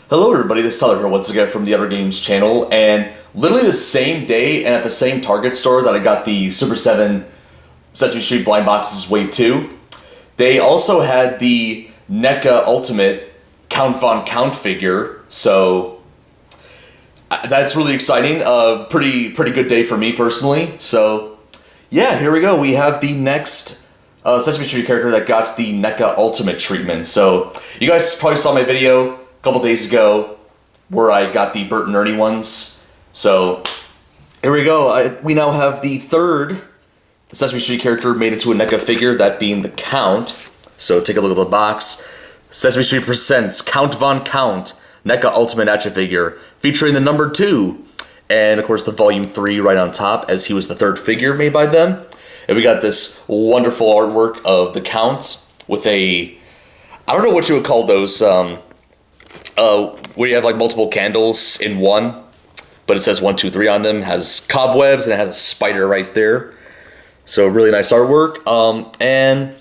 Hello everybody, this is Tyler here once again from the Other Games channel, and literally the same day and at the same Target store that I got the Super 7 Sesame Street Blind Boxes Wave 2, they also had the NECA Ultimate Count Von Count figure, so that's really exciting. Pretty good day for me personally. So yeah, here we go. We have the next Sesame Street character that got the NECA Ultimate treatment. So you guys probably saw my video a couple days ago where I got the Bert and Ernie ones. So here we go. We now have the third Sesame Street character made into a NECA figure, that being the Count. So take a look at the box. Sesame Street presents Count Von Count NECA Ultimate Action Figure, featuring the number 2. And of course the volume 3 right on top, as he was the third figure made by them. And we got this wonderful artwork of the Count with a, I don't know what you would call those, where you have like multiple candles in one, but it says 1, 2, 3 on them, has cobwebs, and it has a spider right there. So really nice artwork. And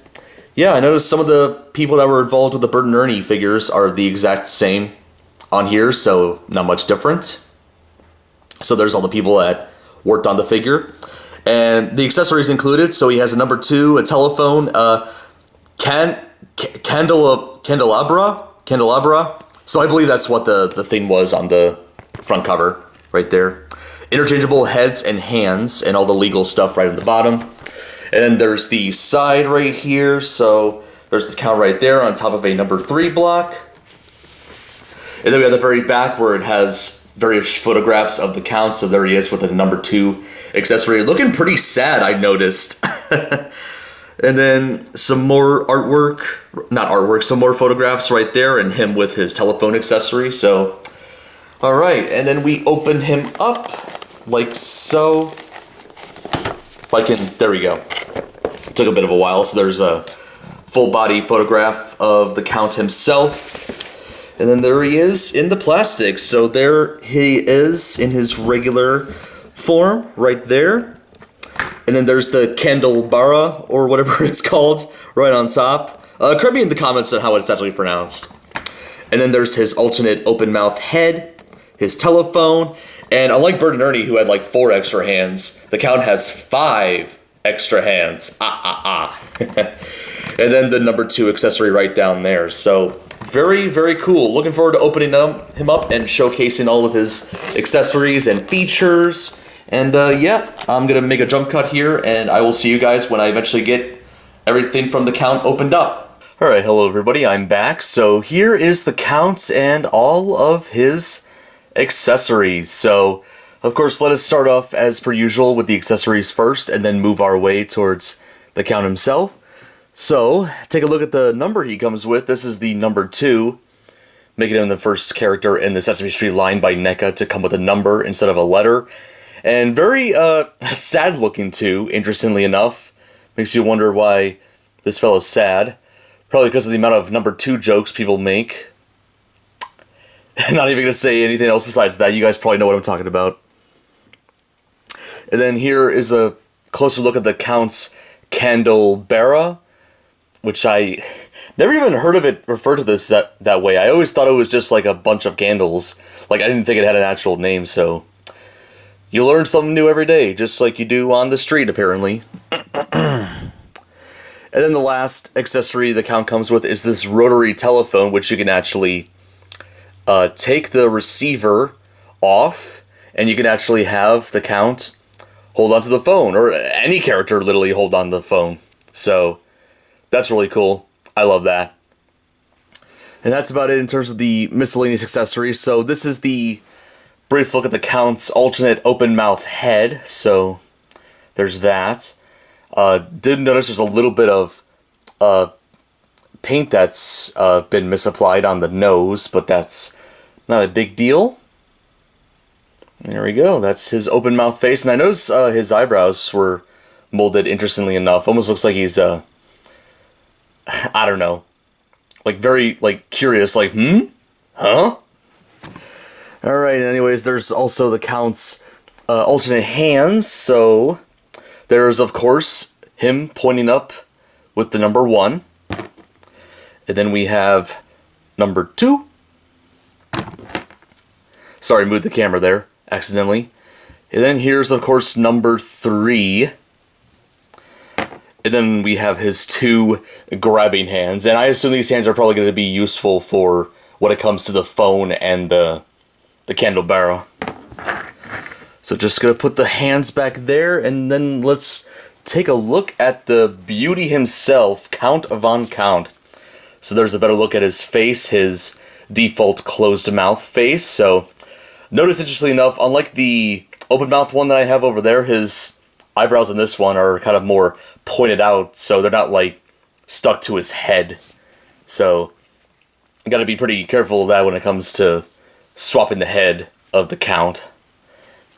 yeah, I noticed some of the people that were involved with the Bert and Ernie figures are the exact same on here, so not much different. So there's all the people that worked on the figure. And the accessories included, so he has a number 2, a telephone, candelabra. So I believe that's what the thing was on the front cover, right there. Interchangeable heads and hands, and all the legal stuff right at the bottom. And then there's the side right here, so there's the Count right there on top of a number 3 block. And then we have the very back where it has various photographs of the Count, so there he is with the number 2 accessory. Looking pretty sad, I noticed. And then some more artwork, not artwork, some more photographs right there, and him with his telephone accessory. So, alright, and then we open him up, like so. If I can, there we go. It took a bit of a while, so there's a full body photograph of the Count himself. And then there he is in the plastic. So there he is in his regular form, right there. And then there's the candelabra, or whatever it's called, right on top. Correct me in the comments on how it's actually pronounced. And then there's his alternate open mouth head, his telephone, and unlike Bert and Ernie, who had like 4 extra hands, the Count has 5 extra hands. And then the number 2 accessory right down there. So very cool. Looking forward to opening him up and showcasing all of his accessories and features. And yeah, I'm going to make a jump cut here, and I will see you guys when I eventually get everything from the Count opened up. Alright, hello everybody, I'm back. So here is the Count and all of his accessories. So, of course, let us start off as per usual with the accessories first, and then move our way towards the Count himself. So, take a look at the number he comes with. This is the number 2, making him the first character in the Sesame Street line by NECA to come with a number instead of a letter. And very sad looking too, interestingly enough. Makes you wonder why this fella's sad. Probably because of the amount of number 2 jokes people make. Not even going to say anything else besides that. You guys probably know what I'm talking about. And then here is a closer look at the Count's candelabra, which I never even heard of it referred to this that way. I always thought it was just like a bunch of candles. Like, I didn't think it had an actual name, so you learn something new every day, just like you do on the street, apparently. And then the last accessory the Count comes with is this rotary telephone, which you can actually take the receiver off, and you can actually have the Count hold onto the phone, or any character literally hold on to the phone. So that's really cool. I love that. And that's about it in terms of the miscellaneous accessories. So this is the brief look at the Count's alternate open mouth head. So there's that. Did notice there's a little bit of paint that's been misapplied on the nose, but that's not a big deal. There we go. That's his open mouth face. And I noticed his eyebrows were molded interestingly enough. Almost looks like he's, I don't know, like very like curious, like, huh? Alright, anyways, there's also the Count's alternate hands. So there's, of course, him pointing up with the number 1. And then we have number 2. Sorry, moved the camera there accidentally. And then here's, of course, number 3. And then we have his 2 grabbing hands. And I assume these hands are probably going to be useful for when it comes to the phone and the candelabra. So just going to put the hands back there, and then let's take a look at the beauty himself, Count Von Count. So there's a better look at his face, his default closed mouth face. So notice, interestingly enough, unlike the open mouth one that I have over there, his eyebrows in this one are kind of more pointed out, so they're not like stuck to his head. So you got to be pretty careful of that when it comes to swapping the head of the Count.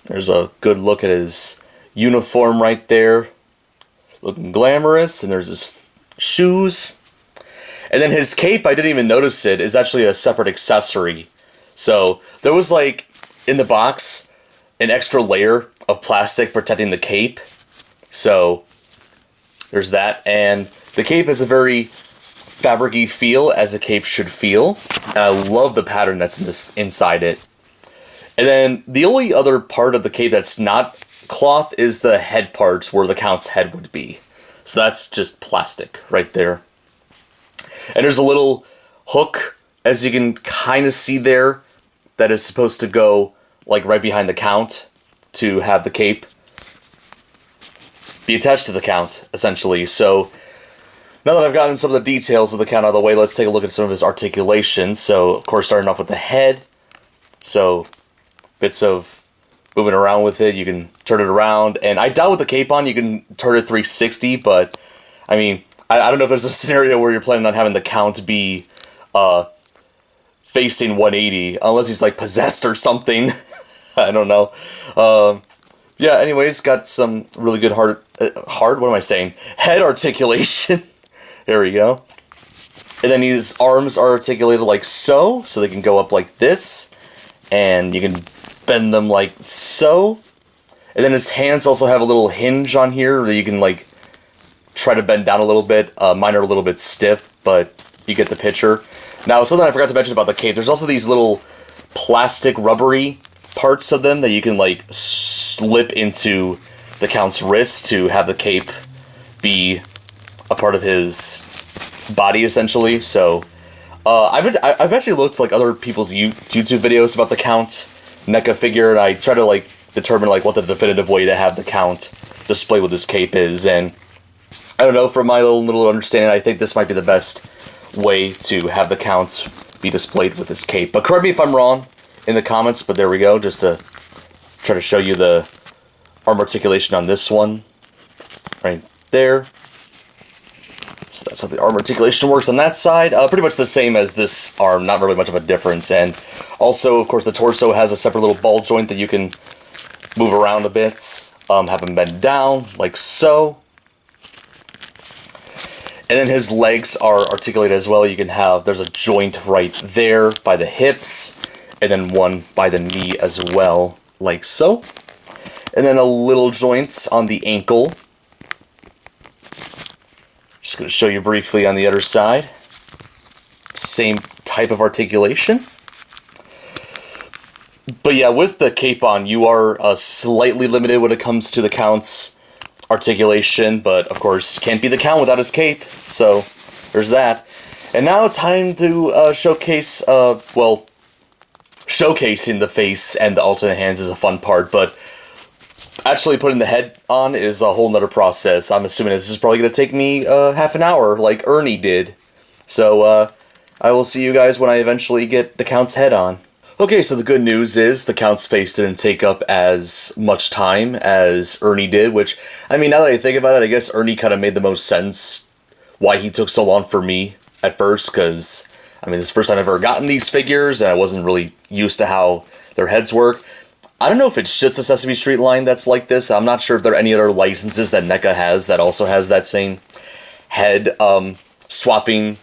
There's a good look at his uniform right there, looking glamorous, and there's his shoes. And then his cape, I didn't even notice it, is actually a separate accessory. So there was, like, in the box, an extra layer of plastic protecting the cape. So there's that. And the cape has a very fabric-y feel, as a cape should feel. And I love the pattern that's inside it. And then the only other part of the cape that's not cloth is the head parts where the Count's head would be. So that's just plastic right there. And there's a little hook, as you can kind of see there, that is supposed to go like right behind the Count to have the cape be attached to the Count, essentially. So now that I've gotten some of the details of the Count out of the way, let's take a look at some of his articulation. So, of course, starting off with the head. So, bits of moving around with it. You can turn it around. And I doubt with the cape on you can turn it 360, but, I mean, I don't know if there's a scenario where you're planning on having the Count be facing 180, unless he's like possessed or something. I don't know. Yeah, anyways, got some really good head articulation. There we go. And then his arms are articulated like so they can go up like this, and you can bend them like so. And then his hands also have a little hinge on here that you can like try to bend down a little bit. Mine are a little bit stiff, but you get the picture. Now, something I forgot to mention about the cape, there's also these little plastic rubbery parts of them that you can like slip into the Count's wrist to have the cape be a part of his body, essentially. So I've actually looked like other people's YouTube videos about the Count NECA figure, and I try to like determine like what the definitive way to have the Count display with his cape is. And I don't know, from my little understanding, I think this might be the best way to have the Count be displayed with his cape. But correct me if I'm wrong in the comments, but there we go, just to try to show you the arm articulation on this one. Right there. So that's how the arm articulation works on that side. Pretty much the same as this arm, not really much of a difference. And also, of course, the torso has a separate little ball joint that you can move around a bit. Have him bend down, like so. And then his legs are articulated as well. You can have, there's a joint right there by the hips, and then one by the knee as well, like so. And then a little joint on the ankle. Just going to show you briefly on the other side. Same type of articulation. But yeah, with the cape on, you are slightly limited when it comes to the Count's articulation, but of course can't be the Count without his cape, so there's that. And now time to showcase, showcasing the face and the alternate hands is a fun part, but actually putting the head on is a whole nother process. I'm assuming this is probably going to take me half an hour, like Ernie did. So I will see you guys when I eventually get the Count's head on. Okay, so the good news is the Count's face didn't take up as much time as Ernie did, which, I mean, now that I think about it, I guess Ernie kind of made the most sense why he took so long for me at first, because, I mean, this is the first time I've ever gotten these figures, and I wasn't really used to how their heads work. I don't know if it's just the Sesame Street line that's like this. I'm not sure if there are any other licenses that NECA has that also has that same head swapping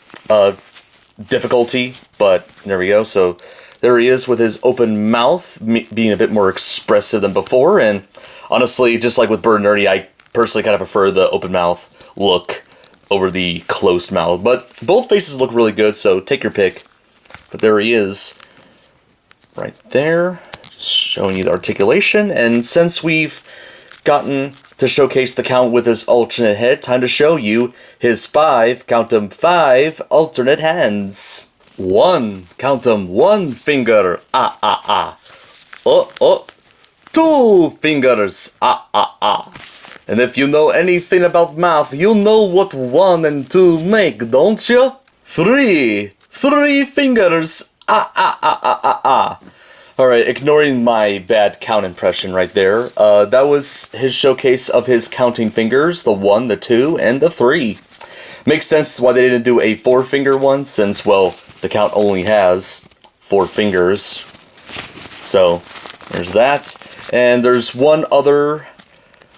difficulty, but there we go. So there he is with his open mouth, being a bit more expressive than before, and honestly, just like with Bird and Ernie, I personally kind of prefer the open mouth look over the closed mouth, but both faces look really good, so take your pick. But there he is, right there. showing you the articulation, and since we've gotten to showcase the Count with his alternate head, time to show you his 5, count them 5, alternate hands. 1, count them 1 finger, ah ah ah. Oh, 2 fingers, ah ah ah. And if you know anything about math, you know what 1 and 2 make, don't you? 3 fingers, ah ah ah ah ah ah. Alright, ignoring my bad count impression right there, that was his showcase of his counting fingers, the 1, the 2, and the 3. Makes sense why they didn't do a 4-finger one, since, well, the Count only has 4 fingers. So, there's that. And there's one other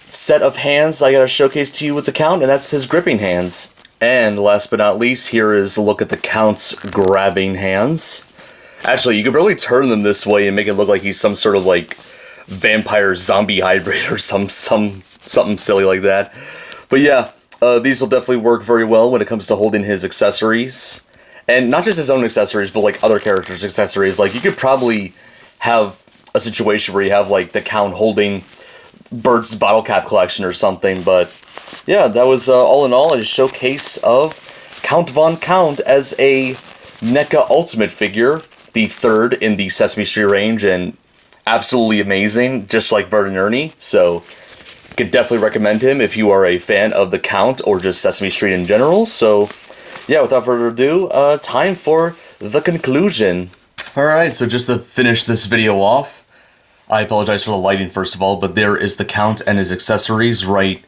set of hands I gotta showcase to you with the Count, and that's his gripping hands. And last but not least, here is a look at the Count's grabbing hands. Actually, you could really turn them this way and make it look like he's some sort of, like, vampire zombie hybrid or something silly like that. But yeah, these will definitely work very well when it comes to holding his accessories. And not just his own accessories, but, like, other characters' accessories. Like, you could probably have a situation where you have, like, the Count holding Bert's bottle cap collection or something. But, yeah, that was, all in all, a showcase of Count Von Count as a NECA Ultimate figure. The 3rd in the Sesame Street range, and absolutely amazing, just like Bert and Ernie. So, could definitely recommend him if you are a fan of the Count or just Sesame Street in general. So, yeah, without further ado, time for the conclusion. Alright, so just to finish this video off, I apologize for the lighting first of all, but there is the Count and his accessories right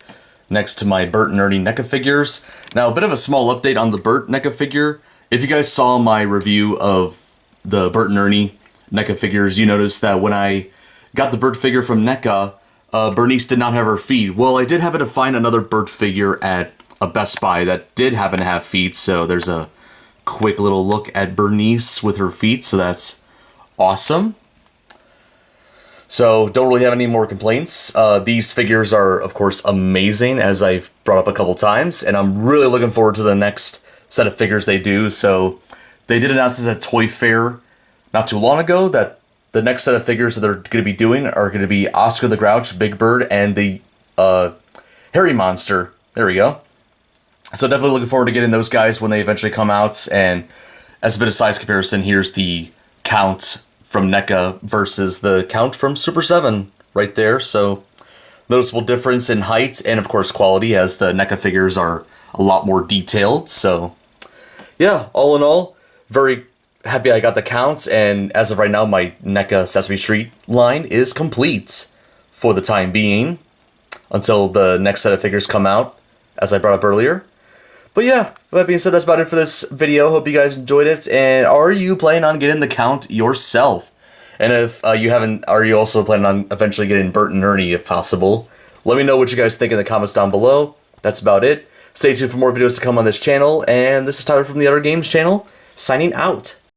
next to my Bert and Ernie NECA figures. Now, a bit of a small update on the Bert NECA figure. If you guys saw my review of the Bert and Ernie NECA figures, you noticed that when I got the Bert figure from NECA, Bernice did not have her feet. Well, I did happen to find another Bert figure at a Best Buy that did happen to have feet, so there's a quick little look at Bernice with her feet, so that's awesome. So, don't really have any more complaints. These figures are, of course, amazing, as I've brought up a couple times, and I'm really looking forward to the next set of figures they do. So, they did announce this at Toy Fair not too long ago that the next set of figures that they're going to be doing are going to be Oscar the Grouch, Big Bird, and the Hairy Monster. There we go. So definitely looking forward to getting those guys when they eventually come out. And as a bit of size comparison, here's the Count from NECA versus the Count from Super 7 right there. So noticeable difference in height and, of course, quality, as the NECA figures are a lot more detailed. So yeah, all in all, very happy I got the Counts, and as of right now, my NECA Sesame Street line is complete for the time being, until the next set of figures come out, as I brought up earlier. But yeah, with that being said, that's about it for this video. Hope you guys enjoyed it, and are you planning on getting the Count yourself? And if you haven't, are you also planning on eventually getting Bert and Ernie if possible? Let me know what you guys think in the comments down below. That's about it. Stay tuned for more videos to come on this channel, and this is Tyler from the Other Games channel, signing out.